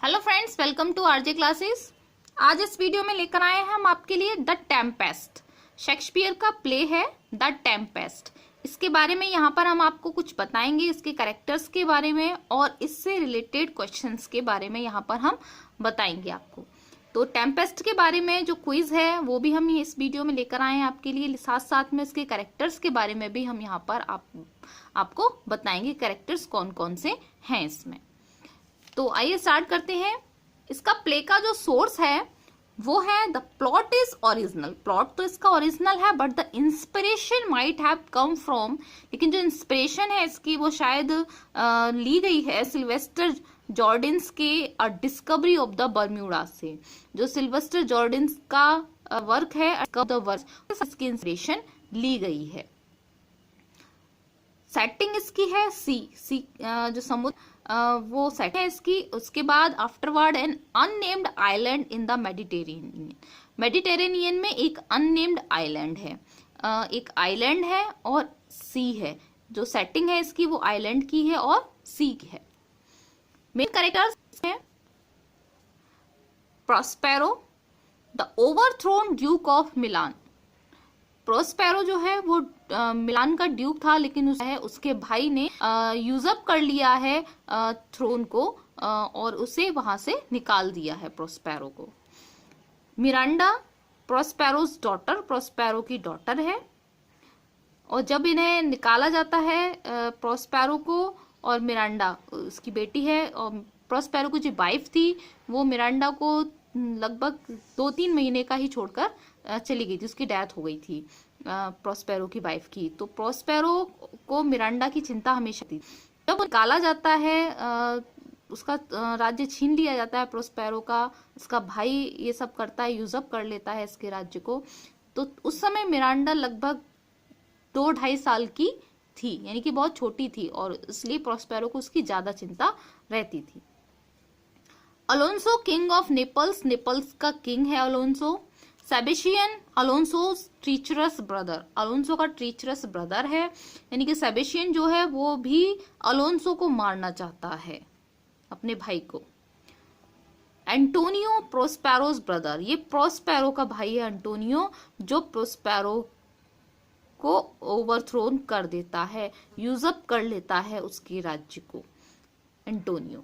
Hello friends, welcome to RJ classes. आज इस video में लेकर आए हैं हम आपके लिए द टेम्पेस्ट। शेक्सपियर का प्ले है द टेम्पेस्ट। इसके बारे में यहाँ पर हम आपको कुछ बताएंगे, इसके कैरेक्टर्स के बारे में और इससे रिलेटेड क्वेश्चंस के बारे में यहाँ पर हम बताएंगे आपको। तो टेम्पेस्ट के बारे में जो क्विज है वो भी हम इस वीडियो में लेकर आए हैं आपके लिए, साथ साथ में इसके कैरेक्टर्स के बारे में भी हम यहाँ पर आपको बताएंगे कैरेक्टर्स कौन कौन से हैं इसमें। तो आइए स्टार्ट करते हैं। इसका प्ले का जो सोर्स है वो है the plot is original. Plot तो इसका ओरिजिनल है but the inspiration might have come from, लेकिन जो इंस्पिरेशन है इसकी वो शायद ली गई है सिल्वेस्टर जॉर्डिन्स के अ डिस्कवरी ऑफ द बर्म्यूडा से। जो सिल्वेस्टर जॉर्डिन्स का वर्क है द वर्क, इसकी इंस्पिरेशन ली गई है। सेटिंग इसकी है सी जो समुद्र वो सेट है इसकी। उसके बाद afterward an unnamed island in the Mediterranean. Mediterranean में एक अननेम्ड आइलैंड है, एक आइलैंड है और सी है। जो सेटिंग है इसकी वो आइलैंड की है और सी की है। मेन कैरेक्टर्स हैं Prospero, the overthrown duke of Milan. Prospero जो है वो मिलान का ड्यूक था, लेकिन उसके भाई ने यूजअप कर लिया है थ्रोन को और उसे वहां से निकाल दिया है प्रोस्पेरो को। मिरांडा प्रोस्पेरोस डॉटर, प्रोस्पेरो की डॉटर है। और जब इन्हें निकाला जाता है प्रोस्पेरो को, और मिरांडा उसकी बेटी है, और प्रोस्पेरो की जो वाइफ थी वो मिरांडा को लगभग 2-3 महीने का ही छोड़कर चली गई थी, उसकी डेथ हो गई थी प्रोस्पेरो की वाइफ की। तो प्रोस्पेरो को मिरांडा की चिंता हमेशा थी। जब निकाला जाता है उसका राज्य छीन लिया जाता है प्रोस्पेरो का, उसका भाई ये सब करता है, यूजअप कर लेता है इसके राज्य को। तो उस समय मिरांडा लगभग 2-2.5 साल की थी, यानी कि बहुत छोटी थी, और इसलिए प्रोस्पेरो को उसकी ज्यादा चिंता रहती थी। Alonso king of Naples, Naples का किंग है Alonso. Sebastian Alonso's treacherous brother, Alonso का ट्रीचरस ब्रदर है, यानी कि सेबेस्टियन जो है वो भी अलोंसो को मारना चाहता है, अपने भाई को। एंटोनियो प्रोस्पेरोस ब्रदर, ये प्रोस्पेरो का भाई है एंटोनियो, जो प्रोस्पेरो को ओवरथ्रोन कर देता है, यूजअप कर लेता है उसके राज्य को एंटोनियो।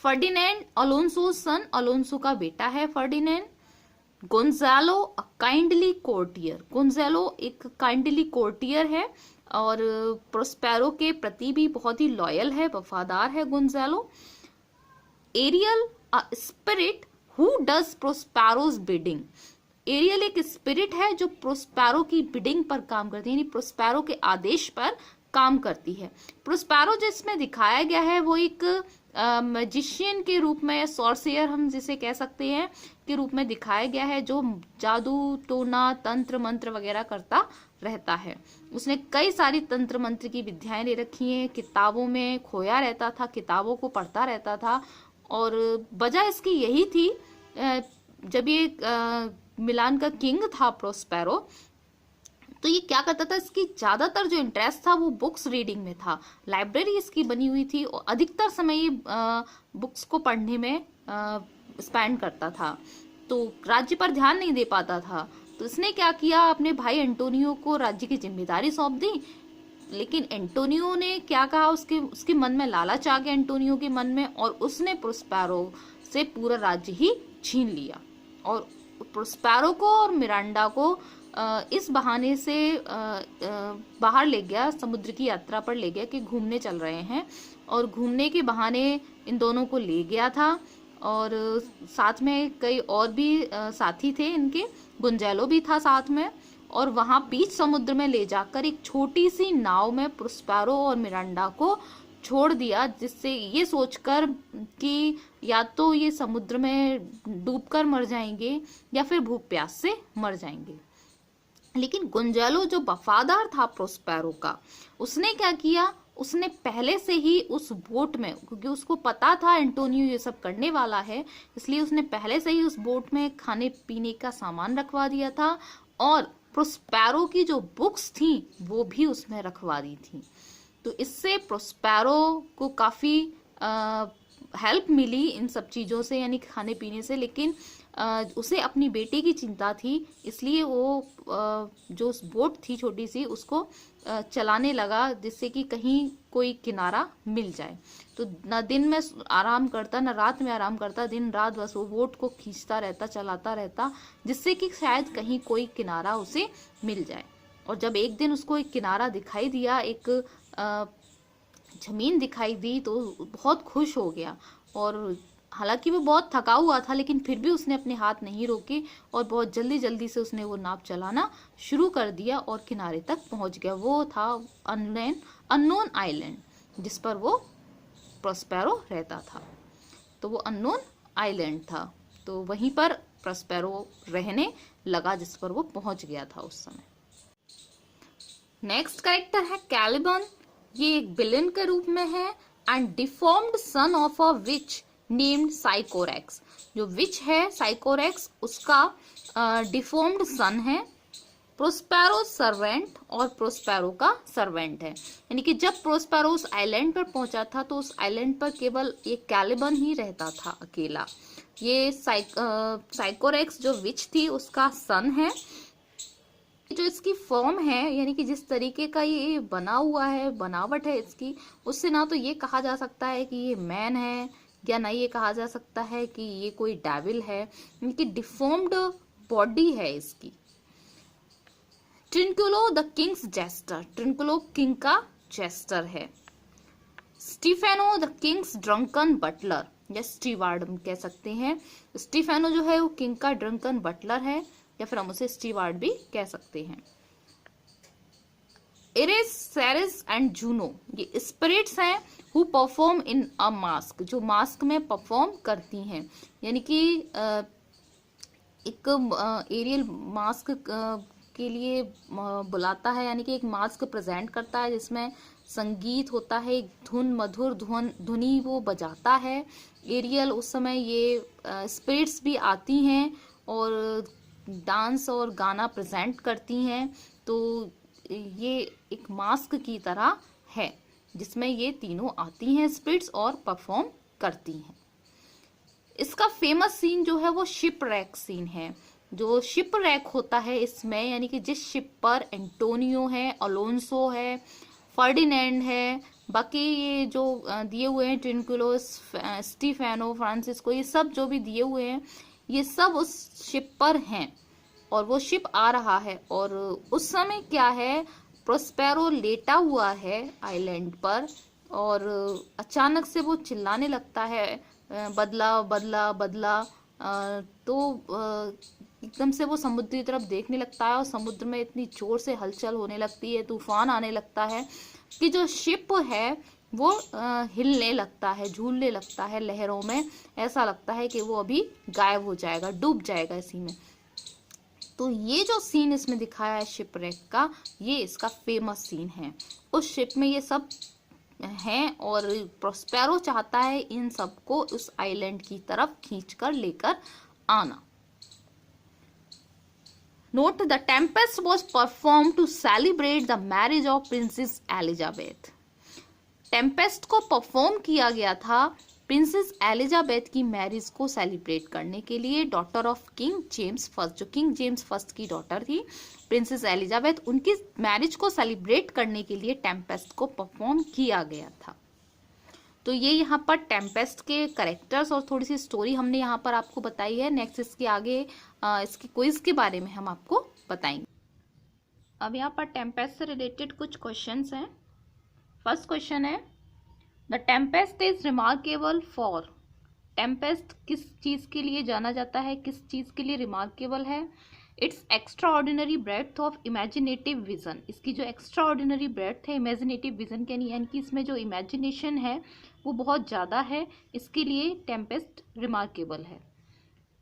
फर्डिनेंड अलोंसो सन, अलोंसो का बेटा है फर्डिनेंड। गोंजालो अ काइंडली कोर्टियर, गोंजालो एक काइंडली कोर्टियर है और प्रोस्पेरो के प्रति भी बहुत ही लॉयल है, वफादार है Gonzalo. Ariel a spirit who does Prospero's bidding, Ariel एक स्पिरिट है जो प्रोस्पेरो की बिडिंग पर काम करती है, यानी प्रोस्पेरो के आदेश पर काम करती है। प्रोस्पेरो जिसमें दिखाया गया है वो एक मैजिशियन के रूप में, सॉर्सियर हम जिसे कह सकते हैं, के रूप में दिखाया गया है, जो जादू टोना तंत्र मंत्र वगैरह करता रहता है। उसने कई सारी तंत्र मंत्र की विद्याएं ले रखी हैं, किताबों में खोया रहता था, किताबों को पढ़ता रहता था। और वजह इसकी यही थी, जब ये मिलान का किंग था प्रोस्पेरो, तो ये क्या करता था, इसकी ज्यादातर जो इंटरेस्ट था वो बुक्स रीडिंग में था। लाइब्रेरी इसकी बनी हुई थी और अधिकतर समय ये बुक्स को पढ़ने में स्पेंड करता था, तो राज्य पर ध्यान नहीं दे पाता था। तो इसने क्या किया, अपने भाई एंटोनियो को राज्य की जिम्मेदारी सौंप दी। लेकिन एंटोनियो ने क्या कहा, उसके मन में लालच आ गया एंटोनियो के मन में, और उसने प्रोस्पेरो से पूरा राज्य ही छीन लिया। और प्रोस्पेरो को और मिरांडा को इस बहाने से बाहर ले गया, समुद्र की यात्रा पर ले गया कि घूमने चल रहे हैं, और घूमने के बहाने इन दोनों को ले गया था। और साथ में कई और भी साथी थे इनके, गुंजेलो भी था साथ में, और वहां बीच समुद्र में ले जाकर एक छोटी सी नाव में प्रोस्पेरो और मिरांडा को छोड़ दिया, जिससे ये सोचकर कि या तो ये समुद्र में डूबकर मर जाएंगे या फिर भूख प्यास से मर जाएंगे। लेकिन गुंजेलो जो वफादार था प्रोस्पेरो का, उसने क्या किया, उसने पहले से ही उस बोट में, क्योंकि उसको पता था एंटोनियो ये सब करने वाला है, इसलिए उसने पहले से ही उस बोट में खाने पीने का सामान रखवा दिया था, और प्रोस्पेरो की जो बुक्स थी वो भी उसमें रखवा दी थी। तो इससे प्रोस्पेरो को काफी हेल्प मिली इन सब चीज़ों से, यानी खाने पीने से, लेकिन उसे अपनी बेटे की चिंता थी, इसलिए वो जो बोट थी छोटी सी उसको चलाने लगा, जिससे कि कहीं कोई किनारा मिल जाए। तो ना दिन में आराम करता ना रात में आराम करता, दिन रात बस वो बोट को खींचता रहता, चलाता रहता, जिससे कि शायद कहीं कोई किनारा उसे मिल जाए। और जब एक दिन उसको एक किनारा दिखाई दिया, एक जमीन दिखाई दी, तो बहुत खुश हो गया। और हालांकि वो बहुत थका हुआ था, लेकिन फिर भी उसने अपने हाथ नहीं रोके और बहुत जल्दी जल्दी से उसने वो नाव चलाना शुरू कर दिया और किनारे तक पहुंच गया। वो था अननोन आइलैंड, जिस पर वो प्रोस्पेरो रहता था। तो वो अननोन आइलैंड था, तो वहीं पर प्रोस्पेरो रहने लगा, जिस पर वो पहुंच गया था उस समय। नेक्स्ट कैरेक्टर है कैलिबन। ये एक विलेन के रूप में है and deformed son of a witch named Sycorax. जो विच है साइकोरेक्स, उसका डिफॉर्म्ड सन है, प्रोस्पेरो सर्वेंट और प्रोस्पेरो का सर्वेंट है। यानी कि जब प्रोस्पेरो उस आइलैंड पर पहुंचा था तो उस आइलैंड पर केवल ये कैलिबन ही रहता था अकेला। ये साइकोरेक्स जो विच थी उसका सन है। जो इसकी फॉर्म है, यानी कि जिस तरीके का ये बना हुआ है, बनावट है इसकी, उससे ना तो ये कहा जा सकता है कि ये मैन है, या ना ये कहा जा सकता है कि ये कोई डेविल है। इनकी डिफॉर्म्ड बॉडी है इसकी। Trinculo the king's jester, Trinculo king का जेस्टर है। Stephano the king's drunken butler या स्टीवार्ड हम कह सकते हैं। स्टीफेनो जो है वो किंग का ड्रंकन बटलर है, या फिर हम उसे स्टीवार्ड भी कह सकते हैं। एरिस, सेरेस एंड जूनो ये स्पिरिट्स हैं who perform in a mask, जो मास्क में परफॉर्म करती हैं। यानी कि एक एरियल मास्क के लिए बुलाता है, यानी कि एक मास्क प्रेजेंट करता है जिसमें संगीत होता है, एक धुन मधुर धुनी वो बजाता है एरियल। उस समय ये स्पिरिट्स भी आती हैं और डांस और गाना प्रेजेंट करती हैं। तो ये एक मास्क की तरह है जिसमें ये तीनों आती हैं स्पिरिट्स और परफॉर्म करती हैं। इसका फेमस सीन जो है वो शिप रैक सीन है। जो शिप रैक होता है इसमें, यानी कि जिस शिप पर एंटोनियो है, अलोंसो है, फर्डिनेंड है, बाकी ये जो दिए हुए हैं ट्रिंकुलो, स्टीफेनो, फ्रांसिस्को, ये सब जो भी दिए हुए हैं ये सब उस शिप पर हैं और वो शिप आ रहा है। और उस समय क्या है, प्रोस्पेरो लेटा हुआ है आइलैंड पर और अचानक से वो चिल्लाने लगता है, बदला बदला बदला। तो एकदम से वो समुद्र की तरफ देखने लगता है और समुद्र में इतनी जोर से हलचल होने लगती है, तूफान आने लगता है कि जो शिप है वो हिलने लगता है, झूलने लगता है लहरों में। ऐसा लगता है कि वो अभी गायब हो जाएगा, डूब जाएगा इसी में। तो ये जो सीन इसमें दिखाया है शिपरेक का, ये इसका फेमस सीन है। उस शिप में ये सब हैं और प्रोस्पेरो चाहता है इन सबको उस आइलैंड की तरफ खींचकर लेकर आना। Note the Tempest was perform to celebrate the marriage of princess Elizabeth. Tempest को परफॉर्म किया गया था प्रिंसेस एलिजाबेथ की मैरिज को सेलिब्रेट करने के लिए, daughter of king James first. जो किंग जेम्स फर्स्ट की डॉटर थी प्रिंसेस एलिजाबेथ, उनकी मैरिज को सेलिब्रेट करने के लिए टेम्पेस्ट को परफॉर्म किया गया था। तो ये यहाँ पर टेम्पेस्ट के कैरेक्टर्स और थोड़ी सी स्टोरी हमने यहाँ पर आपको बताई है। नेक्स्ट इसके आगे इसके क्विज के बारे में हम आपको बताएंगे। अब यहाँ पर टेम्पेस्ट से रिलेटेड कुछ क्वेश्चंस हैं। फर्स्ट क्वेश्चन है, the Tempest is remarkable for. Tempest किस चीज के लिए जाना जाता है, किस चीज के लिए रिमार्केबल है? It's extra ordinary breadth of imaginative vision. इसकी जो एक्स्ट्रा ऑर्डिनरी ब्रेड्थ है इमेजिनेटिव विजन के, यानी कि इसमें जो इमेजिनेशन है वो बहुत ज़्यादा है, इसके लिए टेम्पेस्ट रिमार्केबल है।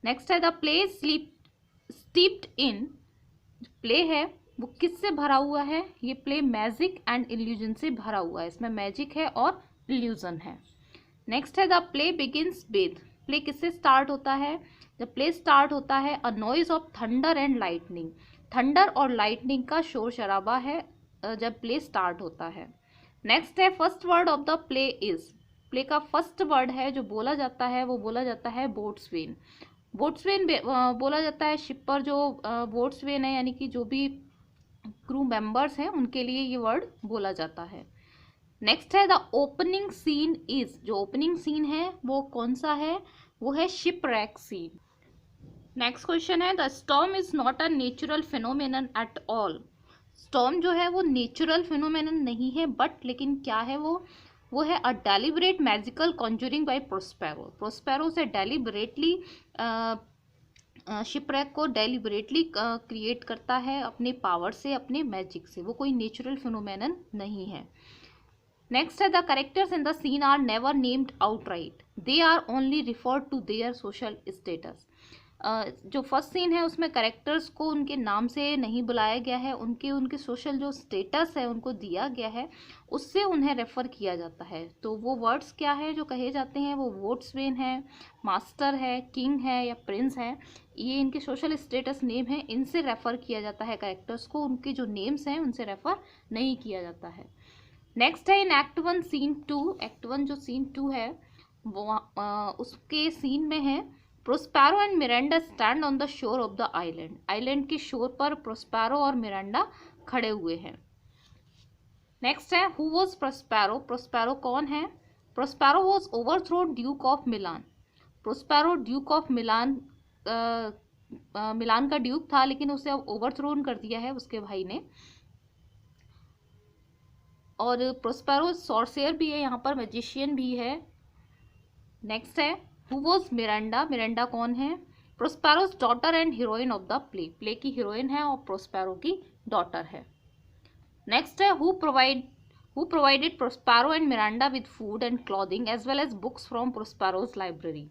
नेक्स्ट है, the play steeped in. Play है वो किससे भरा हुआ है? ये प्ले मैजिक एंड इल्यूजन से भरा हुआ है, इसमें मैजिक है और इल्यूजन है। नेक्स्ट है, the play begins with. Play किससे स्टार्ट होता है? जब प्ले स्टार्ट होता है a noise of thunder and lightning. Thunder और लाइटनिंग का शोर शराबा है जब प्ले स्टार्ट होता है। नेक्स्ट है, first word of the play is. Play का फर्स्ट वर्ड है जो बोला जाता है वो बोला जाता है बोट्सवेन। बोट्सवेन बोला जाता है शिप पर जो बोट्सवेन है यानी कि जो भी क्रू मेंबर्स हैं उनके लिए ये वर्ड बोला जाता है। नेक्स्ट है द ओपनिंग सीन इज, जो ओपनिंग सीन है वो कौन सा है, वो है शिपरैक सीन। नेक्स्ट क्वेश्चन है the storm is not a natural phenomenon at all. Storm जो है वो नेचुरल फिनोमेनन नहीं है बट लेकिन क्या है वो है a deliberate magical conjuring by Prospero. Prospero से डेलिबरेटली शिपरैक को डेलिबरेटली क्रिएट करता है अपने पावर से, अपने मैजिक से, वो कोई नेचुरल फिनोमेनन नहीं है। नेक्स्ट है the characters in the scene are never named outright, they are only referred to their social status. जो फर्स्ट सीन है उसमें कैरेक्टर्स को उनके नाम से नहीं बुलाया गया है, उनके सोशल जो स्टेटस है उनको दिया गया है, उससे उन्हें रेफर किया जाता है। तो वो वर्ड्स क्या है जो कहे जाते हैं, वो बोट्सवेन है, मास्टर है, किंग है या प्रिंस है, ये इनके सोशल स्टेटस नेम है, इनसे रेफर किया जाता है कैरेक्टर्स को, उनके जो नेम्स हैं उनसे रेफर नहीं किया जाता है। नेक्स्ट है इन एक्ट 1 सीन 2। एक्ट 1 जो सीन 2 है वो उसके सीन में है Prospero and Miranda stand on the shore of the island. Island के शोर पर प्रोस्पेरो और मिरांडा खड़े हुए हैं। नेक्स्ट है हु वॉज प्रोस्पेरो। प्रोस्पेरो कौन है, Prospero was overthrown duke of Milan. Prospero duke of Milan Milan का ड्यूक था लेकिन उसे अब ओवरथ्रोन कर दिया है उसके भाई ने। और प्रोस्पेरो सॉर्सियर भी है यहाँ पर, मैजिशियन भी है। नेक्स्ट है हु वॉज मिरांडा। मिरांडा कौन है, Prospero's daughter and heroine of the play. Play की हीरोइन है और प्रोस्पेरो की डॉटर है। नेक्स्ट है who provided Prospero and Miranda with food and clothing as well as books from Prospero's library.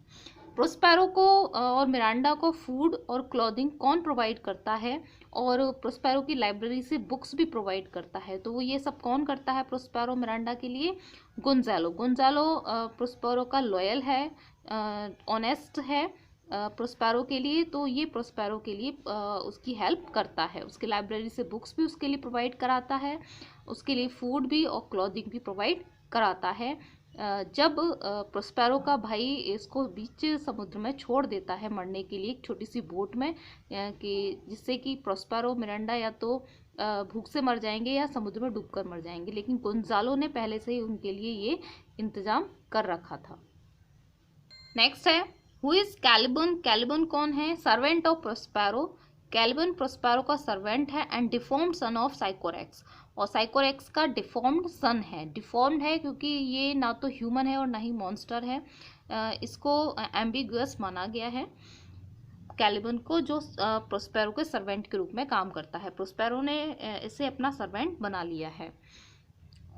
Prospero को और मिरांडा को फूड और क्लॉथिंग कौन प्रोवाइड करता है, और प्रोस्पेरो की लाइब्रेरी से बुक्स भी प्रोवाइड करता है। तो वो ये सब कौन करता है प्रोस्पेरो मिरांडा के लिए, गोंजालो। गोंजालो प्रोस्पेरो का लॉयल है, ऑनेस्ट है प्रोस्पेरो के लिए, तो ये प्रोस्पेरो के लिए उसकी हेल्प करता है, उसकी लाइब्रेरी से बुक्स भी उसके लिए प्रोवाइड कराता है, उसके लिए फूड भी और क्लॉथिंग भी प्रोवाइड कराता है। जब प्रोस्पेरो का भाई इसको बीच समुद्र में छोड़ देता है मरने के लिए एक छोटी सी बोट में, कि जिससे कि प्रोस्पेरो मिरांडा या तो भूख से मर जाएंगे या समुद्र में डूबकर मर जाएंगे, लेकिन गोंजालो ने पहले से ही उनके लिए ये इंतजाम कर रखा था। नेक्स्ट है हु इज कैलिबन। कैलिबन कौन है, servant of Prospero. Caliban Prospero का सर्वेंट है एंड डिफॉर्म्ड सन ऑफ साइकोरेक्स, और साइकोरेक्स का डिफॉर्म्ड सन है। डिफॉर्म्ड है क्योंकि ये ना तो ह्यूमन है और ना ही मॉन्स्टर है, इसको एम्बिगुअस माना गया है कैलिबन को, जो प्रोस्पेरो के सर्वेंट के रूप में काम करता है। प्रोस्पेरो ने इसे अपना सर्वेंट बना लिया है।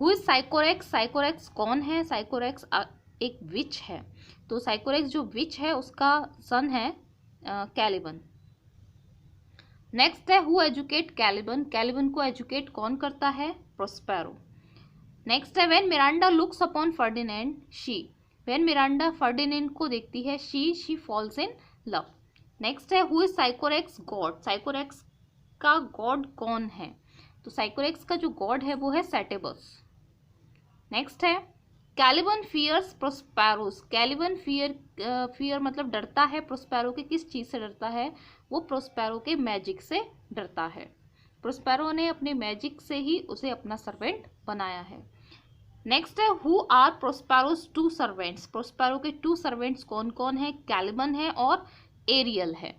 Who is साइकोरेक्स। साइकोरेक्स कौन है, साइकोरेक्स एक विच है, तो साइकोरेक्स जो विच है उसका सन है कैलिबन। नेक्स्ट है हु एजुकेट कैलिबन। कैलिबन को एजुकेट कौन करता है, प्रोस्पेरो। नेक्स्ट है when Miranda looks upon Ferdinand she. When Miranda Ferdinand को देखती है she falls in love. Next है हु इज साइकोरेक्स गॉड। साइकोरेक्स का गॉड कौन है, तो साइकोरेक्स का जो गॉड है वो है सेटेबस। नेक्स्ट है कैलिबन फियर्स प्रोस्पेरोस। कैलिबन फियर मतलब डरता है प्रोस्पेरो के, किस चीज से डरता है, वो प्रोस्पेरो के मैजिक से डरता है। प्रोस्पेरो ने अपने मैजिक से ही उसे अपना सर्वेंट बनाया है। नेक्स्ट है who are Prospero's two servants. Prospero के टू सर्वेंट्स कौन कौन है, कैलिबन है और एरियल है।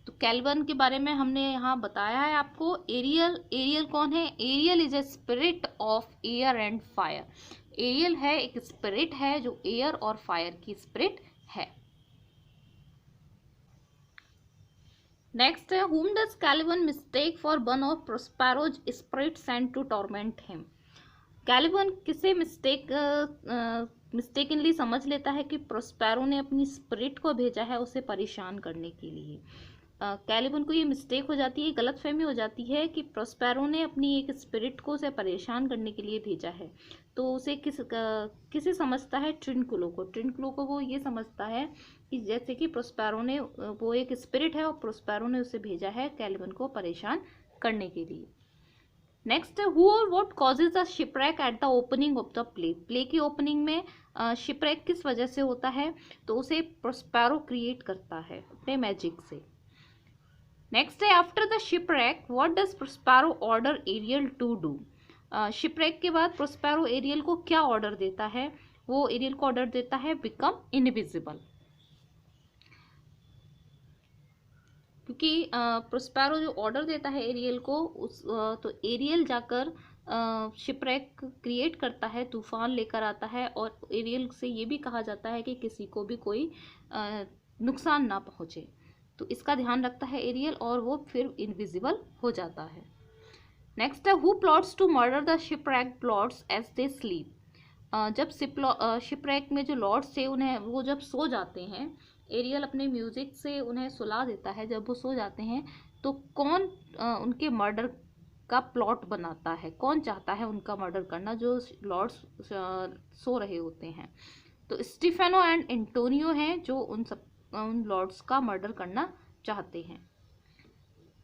तो कैलिबन के बारे में हमने यहाँ बताया है आपको। एरियल कौन है, Ariel is a spirit of air and fire. Ariel है एक स्पिरिट है जो एयर और फायर की स्पिरिट है। नेक्स्ट है whom does Caliban mistake for one of Prospero's spirits sent to torment him। Caliban किसे मिस्टेकनली समझ लेता है कि प्रोस्पेरो ने अपनी स्पिरिट को भेजा है उसे परेशान करने के लिए। कैलिबन को ये मिस्टेक हो जाती है, गलतफहमी हो जाती है कि प्रोस्पेरो ने अपनी एक स्पिरिट को उसे परेशान करने के लिए भेजा है। तो उसे किसे समझता है, ट्रिनकुलो को। ट्रिनकुलो को वो ये समझता है कि जैसे कि प्रोस्पेरो ने, वो एक स्पिरिट है और प्रोस्पेरो ने उसे भेजा है कैलिबन को परेशान करने के लिए। नेक्स्ट, हु और what causes the shipwreck at the opening of the play. Play की ओपनिंग में शिपरेक किस वजह से होता है? तो उसे प्रोस्पेरो क्रिएट करता है अपने मैजिक से। नेक्स्ट है, after the shipwreck what does Prospero order Ariel to do. Shipwreck के बाद प्रोस्पेरो एरियल को क्या ऑर्डर देता है? वो एरियल को ऑर्डर देता है बिकम इनविजिबल, क्योंकि प्रोस्पेरो जो ऑर्डर देता है एरियल को तो एरियल जाकर शिपरेक क्रिएट करता है, तूफान लेकर आता है, और एरियल से ये भी कहा जाता है कि किसी को भी कोई नुकसान ना पहुंचे, तो इसका ध्यान रखता है एरियल और वो फिर इनविजिबल हो जाता है। नेक्स्ट है, who plots to murder the shipwreck plots as they sleep. जब शिपरेक में जो लॉर्ड्स थे उन्हें वो जब सो जाते हैं, एरियल अपने म्यूजिक से उन्हें सुला देता है। जब वो सो जाते हैं तो कौन उनके मर्डर का प्लॉट बनाता है, कौन चाहता है उनका मर्डर करना, जो लॉर्ड्स सो रहे होते हैं? तो स्टीफेनो एंड एंटोनियो हैं जो उन लॉर्ड्स का मर्डर करना चाहते हैं।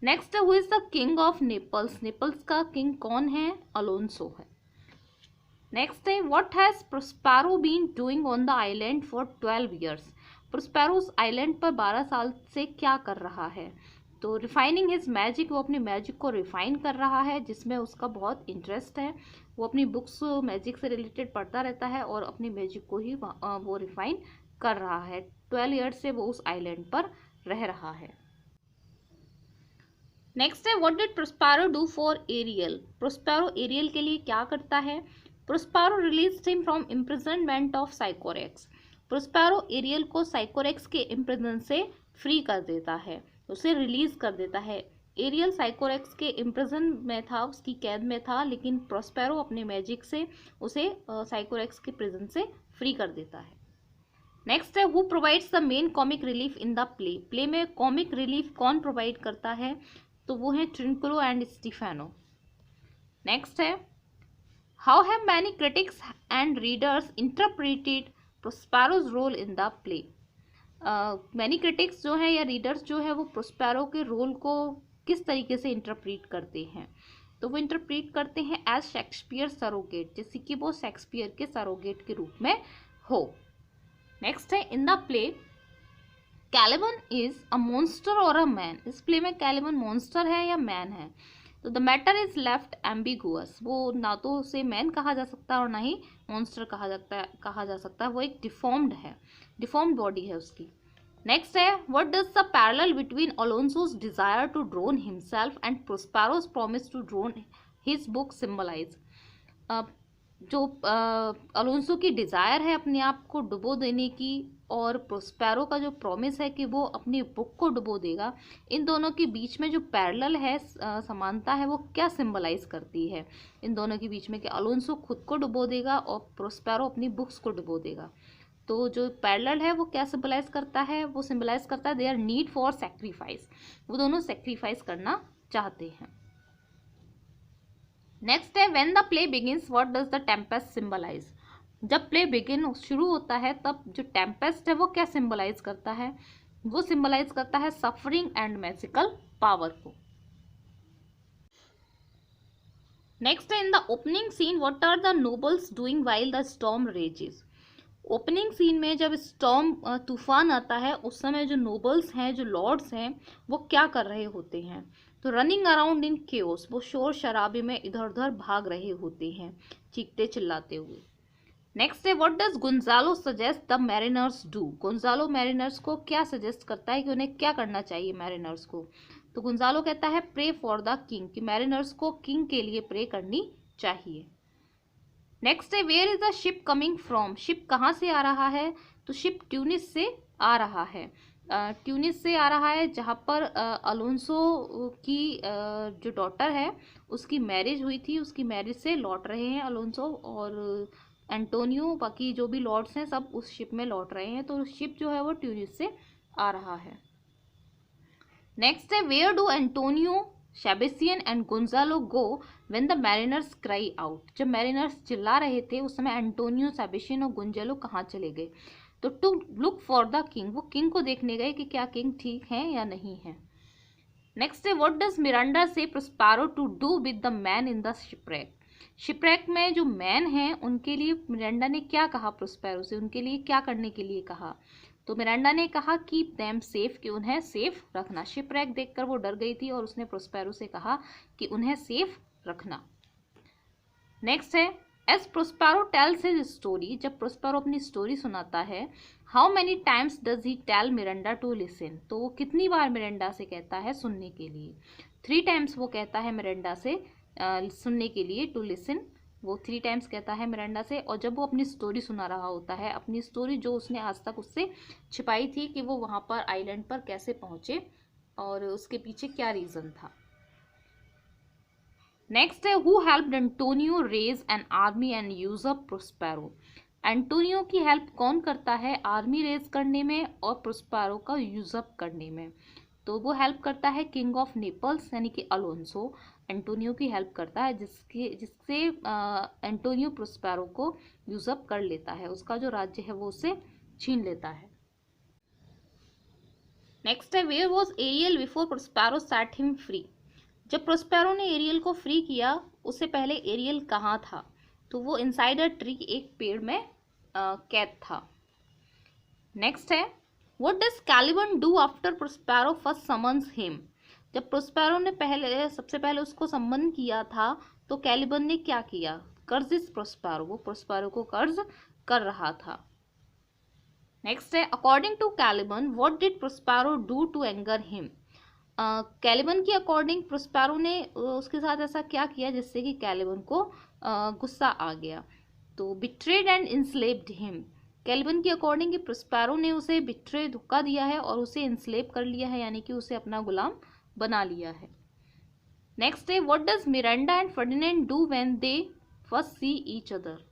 Next, who is the king of Naples. Naples का किंग कौन है? अलोंसो है। नेक्स्ट है, what has Prospero been doing on the island for 12 years. Prospero उस आइलैंड पर 12 साल से क्या कर रहा है? तो रिफाइनिंग हिज मैजिक, वो अपनी मैजिक को रिफाइन कर रहा है, जिसमें उसका बहुत इंटरेस्ट है। वो अपनी बुक्स मैजिक से रिलेटेड पढ़ता रहता है और अपनी मैजिक को ही वो रिफाइन कर रहा है। 12 ईयर्स से वो उस आइलैंड पर रह रहा है। नेक्स्ट है, what did Prospero do for Ariel. Prospero Ariel के लिए क्या करता है? Prospero release him from imprisonment of Sycorax. Prospero Ariel को साइकोरेक्स के इम्प्रिजन से फ्री कर देता है, उसे रिलीज कर देता है। एरियल साइकोरेक्स के इम्प्रिजन में था, उसकी कैद में था, लेकिन प्रोस्पेरो अपने मैजिक से उसे साइकोरेक्स के प्रिजन से फ्री कर देता है। नेक्स्ट है, who provides the main comic relief in the play. Play में कॉमिक रिलीफ कौन प्रोवाइड करता है? तो वो है ट्रिंकुलो एंड स्टीफेनो। नेक्स्ट है, how have many critics and readers interpreted Prospero's role in the play. Many critics जो है या रीडर्स जो है वो प्रोस्पेरो के रोल को किस तरीके से इंटरप्रेट करते हैं? तो वो इंटरप्रेट करते हैं एज शेक्सपियर सरोगेट, जैसे कि वो शेक्सपियर के सरोगेट के रूप में हो। नेक्स्ट है, in the play Caliban is a monster और अ मैन। इस प्ले में कैलिबन मॉन्स्टर है या मैन है? तो the matter is left ambiguous, वो ना तो उसे मैन कहा जा सकता है और ना ही मॉन्स्टर कहा जा सकता है। वो एक डिफॉर्म्ड है, डिफॉर्म्ड बॉडी है उसकी। नेक्स्ट है, what does the parallel between Alonso's desire to drown himself and Prospero's promise to drown his book symbolize. जो अलोंसो की डिजायर है अपने आप को डुबो देने की, और प्रोस्पेरो का जो प्रॉमिस है कि वो अपनी बुक को डुबो देगा, इन दोनों के बीच में जो पैरेलल है, समानता है, वो क्या सिंबलाइज करती है इन दोनों के बीच में? कि अलोंसो खुद को डुबो देगा और प्रोस्पेरो अपनी बुक्स को डुबो देगा। तो जो पैरेलल है वो क्या सिंबलाइज करता है? वो सिंबलाइज करता है देयर नीड फॉर सेक्रीफाइस, वो दोनों सेक्रीफाइस करना चाहते हैं। नेक्स्ट है, when the play begins what does the Tempest symbolise. जब प्ले बिगिन शुरू होता है तब जो टेम्पेस्ट है वो क्या सिंबलाइज करता है? वो सिंबलाइज करता है सफरिंग एंड मैजिकल पावर को। नेक्स्ट है, in the opening scene what are the nobles doing while the storm rages. Opening scene में जब स्टॉर्म तूफान आता है उस समय जो नोबल्स हैं, जो लॉर्ड्स हैं, वो क्या कर रहे होते हैं? तो रनिंग अराउंड इन केओस, वो शोर शराबे में इधर उधर भाग रहे होते हैं चीखते चिल्लाते हुए। नेक्स्ट है, what does Gonzalo suggest the mariners do. Gonzalo mariners को क्या सजेस्ट करता है कि उन्हें क्या करना चाहिए मैरिनर्स को? तो गोंजालो कहता है प्रे फॉर द किंग, कि मैरिनर्स को किंग के लिए प्रे करनी चाहिए। नेक्स्ट है, where is the ship coming from. Ship कहाँ से आ रहा है? तो शिप ट्यूनिस से आ रहा है। ट्यूनिस से आ रहा है, जहाँ पर अलोंसो की जो डॉटर है उसकी मैरिज हुई थी, उसकी मैरिज से लौट रहे हैं अलोंसो और एंटोनियो, बाकी जो भी लॉर्ड्स हैं सब उस शिप में लौट रहे हैं, तो शिप जो है वो ट्यूनिस से आ रहा है। नेक्स्ट है, where do Antonio, Sebastian and Gonzalo go when the mariners cry out. जब मैरिनर्स चिल्ला रहे थे उस समय एंटोनियो, सेबेस्टियन और गोंजालो कहाँ चले गए? तो to look for the king, वो किंग को देखने गए कि क्या किंग ठीक है या नहीं है। नेक्स्ट है what does Miranda say Prospero to do with the man in the shipwreck. Shipwreck में जो मैन है उनके लिए मिरांडा ने क्या कहा प्रोस्पेरो से, उनके लिए क्या करने के लिए कहा। तो मिरांडा ने कहा कीप देम सेफ, कि उन्हें सेफ रखना। शिपरेक देखकर वो डर गई थी और उसने प्रोस्पेरो से कहा कि उन्हें सेफ रखना। नेक्स्ट है as Prospero tells his story, जब प्रोस्पेरो अपनी स्टोरी सुनाता है, how many times does he tell Miranda to listen, तो वो कितनी बार मिरांडा से कहता है सुनने के लिए। 3 टाइम्स वो कहता है मिरांडा से सुनने के लिए, टू लिसन वो 3 टाइम्स कहता है मिरांडा से। और जब वो अपनी स्टोरी सुना रहा होता है, अपनी स्टोरी जो उसने आज तक उससे छिपाई थी कि वो वहाँ पर आइलैंड पर कैसे पहुँचे और उसके पीछे क्या रीज़न था। नेक्स्ट है who helped Antonio raise an army and use up Prospero. Antonio की हेल्प कौन करता है आर्मी रेज करने में और प्रोस्पेरो का यूज अप करने में। तो वो हेल्प करता है किंग ऑफ नेपल्स यानी कि अलोंसो, एंटोनियो की हेल्प करता है जिससे एंटोनियो प्रोस्पेरो को यूज अप कर लेता है, उसका जो राज्य है वो उससे छीन लेता है। नेक्स्ट है where was Ariel before Prospero set him free. जब प्रोस्पेरो ने एरियल को फ्री किया उससे पहले एरियल कहाँ था, तो वो इनसाइड अ ट्री, एक पेड़ में कैद था। नेक्स्ट है what does Caliban do after Prospero first summons him. जब प्रोस्पेरो ने सबसे पहले उसको सम्मन किया था तो कैलिबन ने क्या किया, कर्ज इस प्रोस्पेरो, वो प्रोस्पेरो को कर्ज कर रहा था। नेक्स्ट है according to Caliban what did Prospero do to anger him. Caliban के अकॉर्डिंग प्रोस्पेरो ने उसके साथ ऐसा क्या किया जिससे कि कैलिबन को गुस्सा आ गया। तो betrayed and enslaved him. Caliban के अकॉर्डिंग कि प्रोस्पेरो ने उसे बिट्रे, धोखा दिया है और उसे इंस्लेव कर लिया है, यानी कि उसे अपना गुलाम बना लिया है। नेक्स्ट है what does Miranda and Ferdinand do when they first see each other.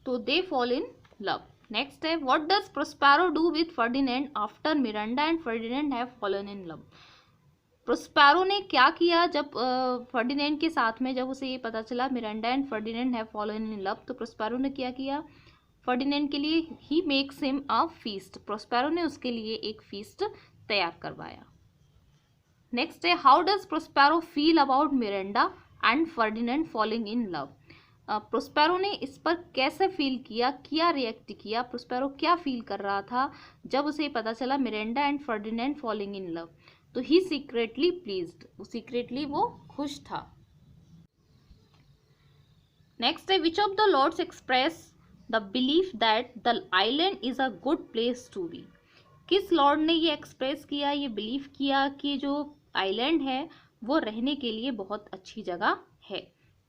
तो they fall in love. Next है what does Prospero do with Ferdinand after Miranda and Ferdinand have fallen in love. Prospero ने क्या किया जब Ferdinand के साथ में, जब उसे ये पता चला Miranda and Ferdinand have fallen in love, तो प्रोस्पेरो ने क्या किया फर्डिनेंड के लिए, he makes him a feast, Prospero ने उसके लिए एक फीस्ट तैयार करवाया। नेक्स्ट है how does Prospero feel about Miranda and Ferdinand falling in love. Prospero ने इस पर कैसे फील किया, क्या रिएक्ट किया, प्रोस्पेरो क्या फील कर रहा था जब उसे पता चला Miranda and Ferdinand falling in love. तो ही सीक्रेटली प्लीज्ड, सीक्रेटली वो खुश था। नेक्स्ट है which of the lords expresses the belief that the island is a good place to be. किस लॉर्ड ने ये एक्सप्रेस किया, ये बिलीव किया कि जो आइलैंड है वो रहने के लिए बहुत अच्छी जगह है।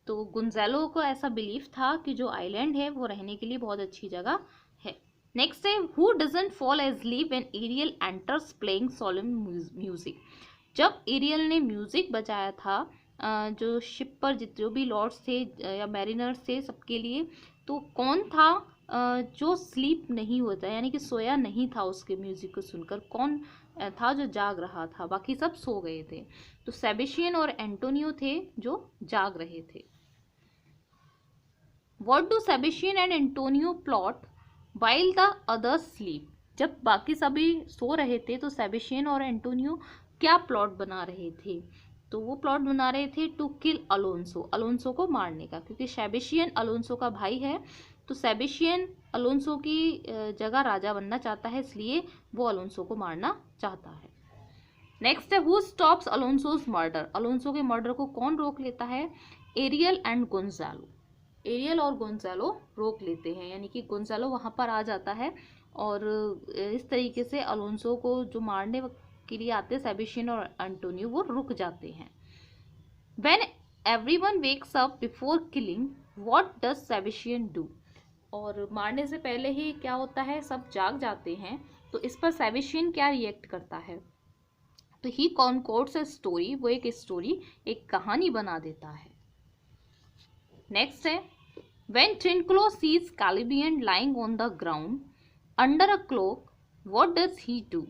तो गुंजालो को ऐसा बिलीव था कि जो आइलैंड है वो रहने के लिए बहुत अच्छी जगह है। नेक्स्ट है who doesn't fall asleep when Ariel enters playing solemn music. जब एरियल ने म्यूजिक बजाया था जो शिप पर जो भी लॉर्ड्स थे या मैरिनर्स थे सबके लिए, तो कौन था जो स्लीप नहीं होता, यानी कि सोया नहीं था उसके म्यूजिक को सुनकर, कौन था जो जाग रहा था, बाकी सब सो गए थे। तो सेबेस्टियन और एंटोनियो थे जो जाग रहे थे। What do Sebastian and Antonio plot while the others sleep. जब बाकी सभी सो रहे थे तो सेबेस्टियन और एंटोनियो क्या प्लॉट बना रहे थे, तो वो प्लॉट बना रहे थे टू किल अलोंसो, अलोंसो को मारने का, क्योंकि सेबेस्टियन अलोंसो का भाई है। तो सेबेस्टियन अलोंसो की जगह राजा बनना चाहता है, इसलिए वो अलोंसो को मारना चाहता है। नेक्स्ट है हु स्टॉप्स अलोंसोज मर्डर। अलोंसो के मर्डर को कौन रोक लेता है, एरियल एंड गोंजालो। एरियल और गोंजालो रोक लेते हैं, यानी कि गोंजालो वहां पर आ जाता है और इस तरीके से अलोंसो को जो मारने के लिए आते हैं सेबेस्टियन और एंटोनियो वो रुक जाते हैं। When everyone wakes up before killing what does Sebastian do. और मारने से पहले ही क्या होता है, सब जाग जाते हैं, तो इस पर सेबेस्टियन क्या रिएक्ट करता है, तो ही कॉनकोर्ड्स अ स्टोरी, वो एक स्टोरी, एक कहानी बना देता है। नेक्स्ट है when Trinculo sees Caliban lying on the ground under a cloak what does he do.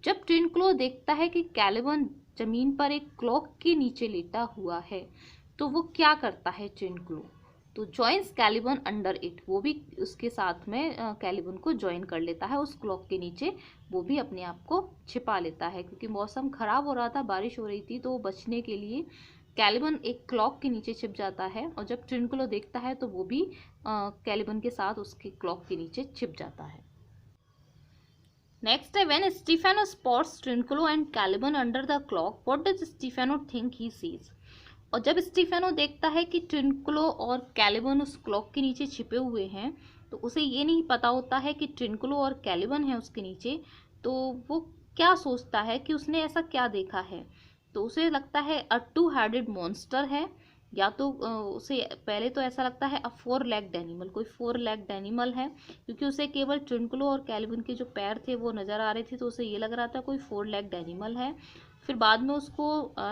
जब ट्रिनक्लो देखता है कि कैलिबन जमीन पर एक क्लॉक के नीचे लेटा हुआ है, तो वो क्या करता है ट्रिनक्लो, तो जॉइंस कैलिबन अंडर इट, वो भी उसके साथ में कैलिबन को ज्वाइन कर लेता है उस क्लॉक के नीचे, वो भी अपने आप को छिपा लेता है। क्योंकि मौसम खराब हो रहा था, बारिश हो रही थी, तो बचने के लिए कैलिबन एक क्लॉक के नीचे छिप जाता है, और जब ट्रिनक्लो देखता है तो वो भी कैलिबन के साथ उसके क्लॉक के नीचे छिप जाता है। नेक्स्ट है when Stephano spots Trinculo and Caliban under the cloak, what does Stephano think he sees. और जब स्टीफेनो देखता है कि ट्रिनक्लो और कैलिबन उस क्लॉक के नीचे छिपे हुए हैं, तो उसे ये नहीं पता होता है कि ट्रिनक्लो और कैलिबन है उसके नीचे, तो वो क्या सोचता है कि उसने ऐसा क्या देखा है। तो उसे लगता है अ 2 हेडेड मॉन्स्टर है, या तो उसे पहले तो ऐसा लगता है अ 4 लेग्ड एनिमल, कोई 4 लेग्ड एनिमल है, क्योंकि उसे केवल ट्रिनक्लो और कैलिबन के जो पैर थे वो नज़र आ रहे थे, तो उसे ये लग रहा था कोई 4 लेग्ड एनिमल है। फिर बाद में उसको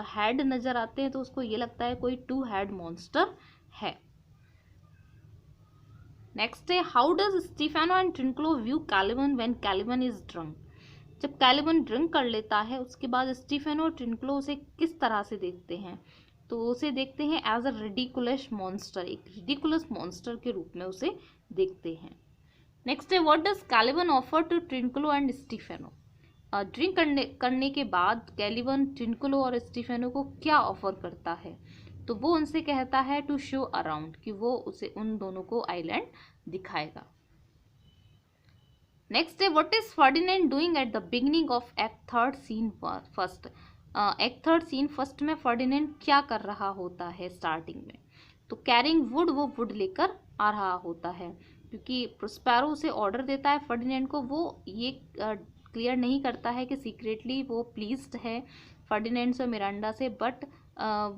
हेड नज़र आते हैं, तो उसको ये लगता है कोई 2 हेड मॉन्स्टर है। नेक्स्ट है how does Stephano and Trinculo view Caliban when Caliban is drunk. जब कैलिबन ड्रिंक कर लेता है, उसके बाद स्टीफेनो और ट्रिनक्लो उसे किस तरह से देखते हैं, तो उसे देखते हैं एज अ रिडिकुलस मॉन्स्टर, एक रिडिकुलस मॉन्स्टर के रूप में उसे देखते हैं। नेक्स्ट है what does Caliban offer to Trinculo and Stephano. Drink करने के बाद कैलिबन ट्रिनक्लो और स्टीफेनो को क्या ऑफर करता है, तो वो उनसे कहता है टू शो अराउंड, कि वो उसे उन दोनों को आइलैंड दिखाएगा। नेक्स्ट है what is Ferdinand doing at the beginning of act 3 scene first. Act 3 scene first में फर्डिनेंड क्या कर रहा होता है स्टार्टिंग में, तो कैरिंग वुड, वो वुड लेकर आ रहा होता है, क्योंकि प्रोस्पेरो उसे ऑर्डर देता है फर्डिनेंड को, वो ये क्लियर नहीं करता है कि सीक्रेटली वो प्लीज्ड है फर्डिनेंड से, मिरांडा से, बट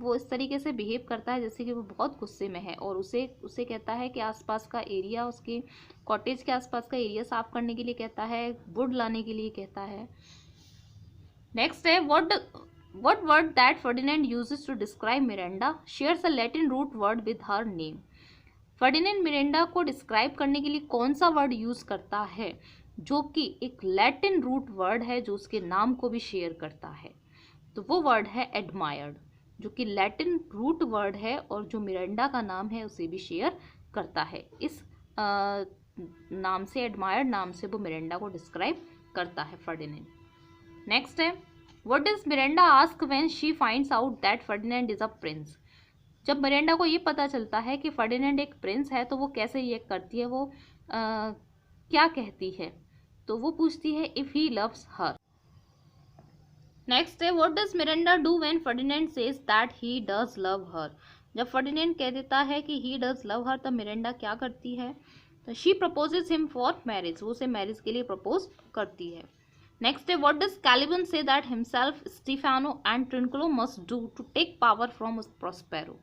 वो इस तरीके से बिहेव करता है जैसे कि वो बहुत गुस्से में है, और उसे कहता है कि आसपास का एरिया, उसके कॉटेज के आसपास का एरिया साफ करने के लिए कहता है, वुड लाने के लिए कहता है। नेक्स्ट है what word that Ferdinand uses to describe Miranda shares a Latin root word with her name। Ferdinand Miranda को डिस्क्राइब करने के लिए कौन सा वर्ड यूज करता है, जो कि एक लैटिन रूट वर्ड है जो उसके नाम को भी शेयर करता है, तो वो वर्ड है एडमायर्ड, जो कि लैटिन रूट वर्ड है और जो मिरांडा का नाम है उसे भी शेयर करता है। इस नाम से, एडमायर्ड नाम से, वो मिरांडा को डिस्क्राइब करता है फर्डिनेंड। नेक्स्ट है what does Miranda ask when she finds out that Ferdinand is a prince. जब मिरांडा को ये पता चलता है कि फर्डिनेंड एक प्रिंस है, तो वो कैसे रिएक्ट करती है, वो क्या कहती है, तो वो पूछती है if he loves her. Next है what does Miranda do when Ferdinand says that he does love her. जब फर्डिनेंड कह देता है कि ही डज लव हर, तब मिरांडा क्या करती है, तो she proposes him for marriage, वो उसे मैरिज के लिए प्रपोज करती है। नेक्स्ट है what does Caliban say that himself, Stephano and Trinculo must do to take power from Prospero.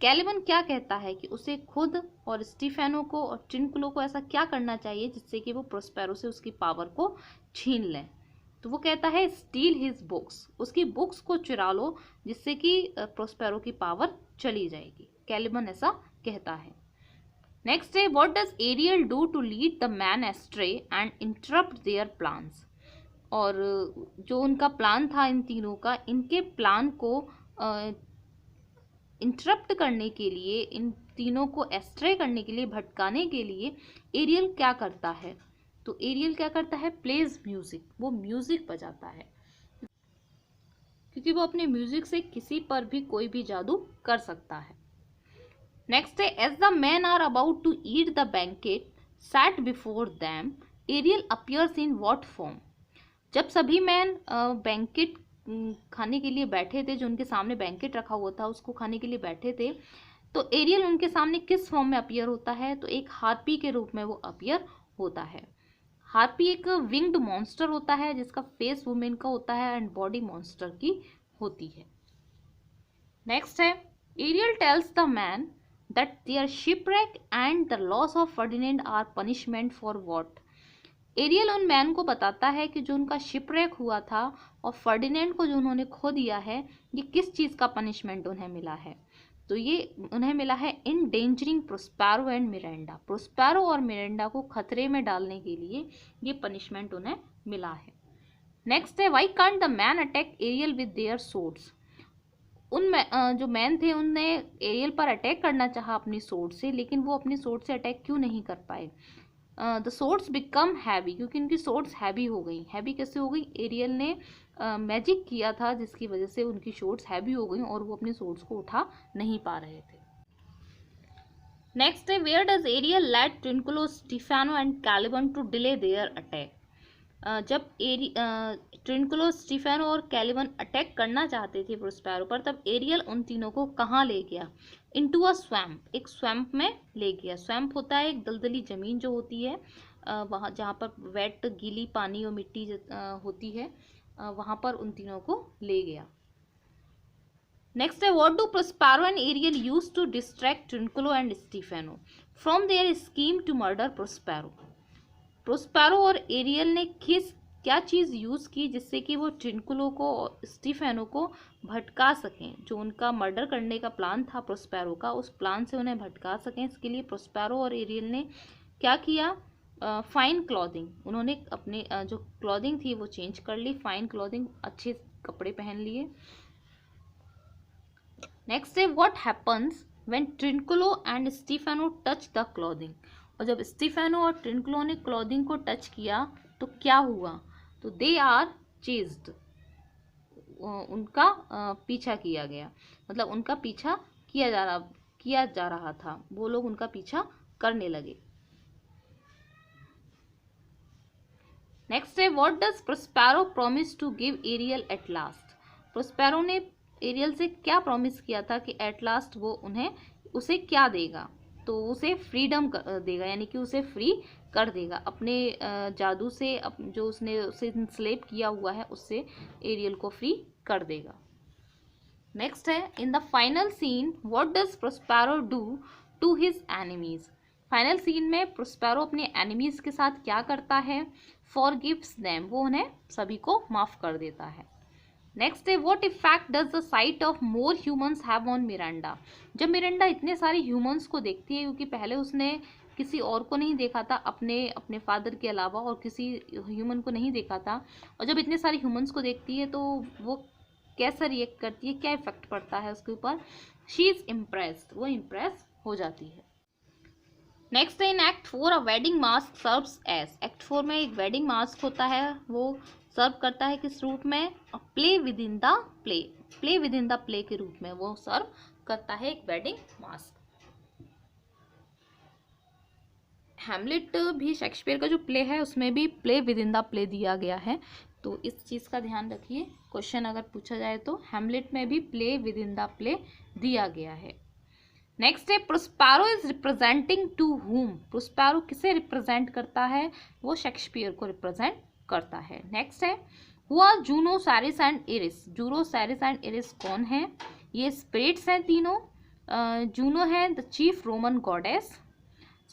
Caliban क्या कहता है कि उसे खुद और स्टीफेनो को और ट्रिनक्लो को ऐसा क्या करना चाहिए जिससे कि वो प्रोस्पेरो से उसकी पावर को छीन लें, तो वो कहता है स्टील हिज बुक्स, उसकी बुक्स को चुरा लो जिससे कि प्रोस्पेरो की पावर चली जाएगी, कैलिबन ऐसा कहता है। नेक्स्ट है what does Ariel do to lead the man astray and interrupt their plans. और जो उनका प्लान था इन तीनों का, इनके प्लान को इंटरप्ट करने के लिए, इन तीनों को एस्ट्रे करने के लिए, भटकाने के लिए एरियल क्या करता है, तो एरियल क्या करता है, प्लेज म्यूजिक, वो म्यूजिक बजाता है, क्योंकि वो अपने म्यूजिक से किसी पर भी कोई भी जादू कर सकता है। नेक्स्ट है as the man are about to eat the banquet set before them, Ariel appears in what form. जब सभी मैन बैंकेट खाने के लिए बैठे थे, जो उनके सामने बैंकेट रखा हुआ था उसको खाने के लिए बैठे थे, तो एरियल उनके सामने किस फॉर्म में अपीयर होता है, तो एक हार्पी के रूप में वो अपीयर होता है। हार्पी एक विंग्ड मॉन्स्टर होता है जिसका फेस वुमेन का होता है एंड बॉडी मॉन्स्टर की होती है। नेक्स्ट है Ariel tells the man that their shipwreck and the loss of Ferdinand are punishment for what. Ariel उन मैन को बताता है कि जो उनका शिपरेक हुआ था और फर्डिनेंड को जो उन्होंने खो दिया है, ये किस चीज़ का पनिशमेंट उन्हें मिला है, तो ये उन्हें मिला है इन डेंजरिंग प्रोस्पेरो एंड मिरांडा, प्रोस्पेरो और मिरांडा को खतरे में डालने के लिए ये पनिशमेंट उन्हें मिला है। नेक्स्ट है why can't the man attack Ariel with their swords. जो मैन थे उनने एरियल पर अटैक करना चाहा अपनी सोर्ड से, लेकिन वो अपनी सोर्ड से अटैक क्यों नहीं कर पाए? द सोर्ड्स बिकम हैवी, क्योंकि उनकी सोर्ड्स हैवी हो गई। हैवी कैसे हो गई? एरियल ने मैजिक किया था जिसकी वजह से उनकी सोर्ड्स हैवी हो गई और वो अपनी सोर्ड्स को उठा नहीं पा रहे थे। नेक्स्ट है, where does Ariel let Trinculo, Stephano and Caliban to delay their attack? जब ट्रिंकुलो, स्टीफेनो और कैलिबन अटैक करना चाहते थे प्रोस्पेरो पर, तब एरियल उन तीनों को कहाँ ले गया? इनटू अ स्वैम्प, एक स्वैम्प में ले गया। स्वैम्प होता है एक दलदली जमीन जो होती है, वहाँ जहाँ पर वेट गीली पानी और मिट्टी होती है, वहाँ पर उन तीनों को ले गया। नेक्स्ट है, what do Prospero and Ariel use to distract Trinculo and Stephano from their scheme to murder Prospero? Prospero और एरियल ने क्या चीज़ यूज़ की जिससे कि वो ट्रिंकुलो को और स्टीफेनो को भटका सकें? जो उनका मर्डर करने का प्लान था प्रोस्पेरो का, उस प्लान से उन्हें भटका सकें, इसके लिए प्रोस्पेरो और एरियल ने क्या किया? फाइन क्लॉथिंग, उन्होंने अपने जो क्लॉथिंग थी वो चेंज कर ली, फाइन क्लॉथिंग, अच्छे कपड़े पहन लिए। नेक्स्ट है, what happens when ट्रिंकुलो and Stefano touch the clothing? और जब स्टीफेनो और ट्रिंकुलो ने क्लॉथिंग को टच किया तो क्या हुआ? तो दे आर चेज्ड, उनका पीछा किया गया, मतलब उनका पीछा किया जा रहा था, वो लोग उनका पीछा करने लगे। नेक्स्ट है, what does Prospero promise to give Ariel at last? Prospero ने एरियल से क्या प्रॉमिस किया था कि एट लास्ट वो उसे क्या देगा? तो उसे फ्रीडम देगा, यानी कि उसे फ्री कर देगा अपने जादू से, जो उसने उसे इंस्लेव किया हुआ है उससे एरियल को फ्री कर देगा। नेक्स्ट है, in the final scene what does Prospero do to his enemies? Final scene में प्रोस्पेरो अपने एनिमीज के साथ क्या करता है? फॉरगिव्स देम, वो उन्हें सभी को माफ कर देता है। नेक्स्ट है, what effect does the site of more humans have on Miranda? जब मिरांडा इतने सारे ह्यूमंस को देखती है, क्योंकि पहले उसने किसी और को नहीं देखा था अपने फादर के अलावा, और किसी ह्यूमन को नहीं देखा था, और जब इतने सारे ह्यूमंस को देखती है तो वो कैसा रिएक्ट करती है, क्या इफेक्ट पड़ता है उसके ऊपर? शी इज इम्प्रेस्ड, वो इम्प्रेस हो जाती है। नेक्स्ट है, in act 4 a wedding masque serves as? Act 4 में एक वेडिंग मास्क होता है, वो सर्व करता है किस रूप में? Play within the play, play within the play के रूप में वो सर्व करता है एक वेडिंग मास्क। हैमलेट भी शेक्सपियर का जो प्ले है उसमें भी play within the play दिया गया है, तो इस चीज़ का ध्यान रखिए, क्वेश्चन अगर पूछा जाए तो हैमलेट में भी play within the play दिया गया है। नेक्स्ट है, Prospero is representing to whom? Prospero किसे रिप्रेजेंट करता है? वो शेक्सपियर को रिप्रेजेंट करता है। नेक्स्ट है, हुआ जूनो, सारिस एंड इरिस? जूनो, सारिस एंड इरिस कौन है? ये स्पिरिट्स हैं तीनों। जूनो है the chief Roman goddess,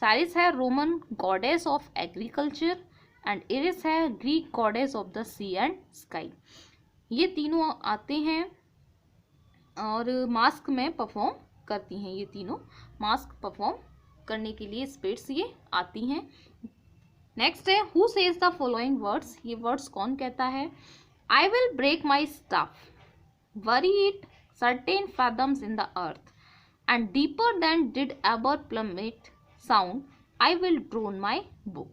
Ceres है Roman goddess of agriculture, and Iris है Greek goddess of the sea and sky. ये तीनों आते हैं और मास्क में परफॉर्म करती हैं, ये तीनों मास्क परफॉर्म करने के लिए स्पिरिट्स ये आती हैं। नेक्स्ट है, who says the following words? ये वर्ड्स कौन कहता है? I will break my staff, bury it certain fathoms in the earth, and deeper than did ever plummet sound, I will drown my book.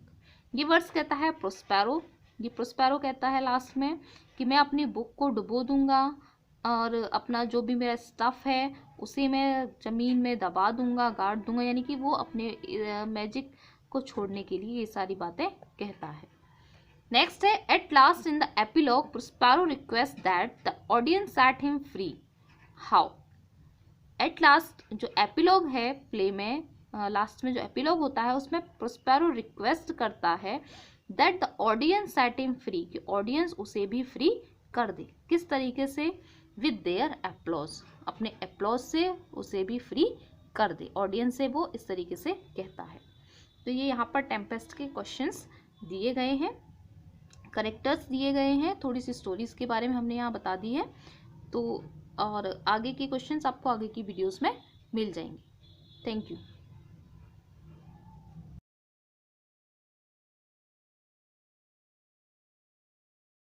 ये words कहता है Prospero. ये Prospero कहता है लास्ट में कि मैं अपनी बुक को डुबो दूंगा और अपना जो भी मेरा स्टफ है उसे मैं ज़मीन में दबा दूंगा, गाड़ दूंगा, यानी कि वो अपने मैजिक को छोड़ने के लिए ये सारी बातें कहता है। नेक्स्ट है, at last in the epilogue Prospero request that the audience set him free, how? At last जो एपिलॉग है प्ले में, लास्ट में जो एपिलॉग होता है उसमें प्रोस्पेरो रिक्वेस्ट करता है that the audience set him free, कि ऑडियंस उसे भी फ्री कर दे। किस तरीके से? विद देयर एप्लॉज, अपने एप्लॉज से उसे भी फ्री कर दे, ऑडियंस से वो इस तरीके से कहता है। तो ये यहाँ पर टेम्पेस्ट के क्वेश्चंस दिए गए हैं, करेक्टर्स दिए गए हैं, थोड़ी सी स्टोरीज के बारे में हमने यहाँ बता दी है, तो और आगे के क्वेश्चंस आपको आगे की वीडियोस में मिल जाएंगे। Thank you.